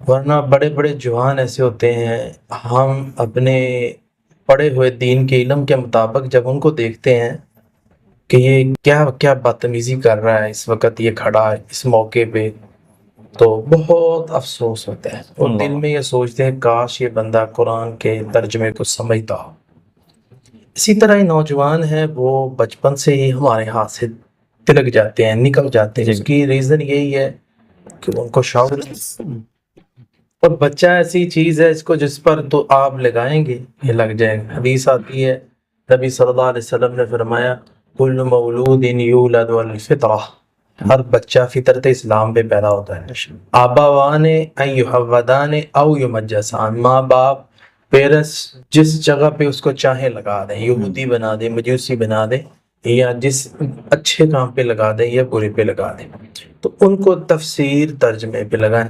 ورنہ بڑے بڑے جوان ایسے ہوتے ہیں، ہم اپنے پڑھے ہوئے دین کے علم کے مطابق جب ان کو دیکھتے ہیں کہ یہ کیا کیا بدتمیزی کر رہا ہے اس وقت، یہ کھڑا ہے اس موقع پہ، تو بہت افسوس ہوتا ہے اور دل میں یہ سوچتے ہیں کاش یہ بندہ قرآن کے ترجمے کو سمجھتا ہو۔ اسی طرح یہ نوجوان ہے، وہ بچپن سے ہی ہمارے ہاتھ سے تلک جاتے ہیں، نکل جاتے ہیں۔ اس کی ریزن یہی ہے کہ ان کو شعور نہیں۔ اور بچہ ایسی چیز ہے اس کو جس پر تو آپ لگائیں گے یہ لگ جائے گا۔ حدیث آتی ہے، نبی صلی اللہ علیہ وسلم نے فرمایا کل مولود یولد علی الفطرہ، ہر بچہ فطرت اسلام پہ پیدا ہوتا ہے۔ آباوان ان یحودان او یمجسان، ماں باپ پیرنٹس جس جگہ پہ اس کو چاہیں لگا دیں، یہودی بنا دیں، مجوسی بنا دیں، یا جس اچھے کام پہ لگا دیں یا برے پہ لگا دیں، تو ان کو تفسیر ترجمے پہ لگائیں۔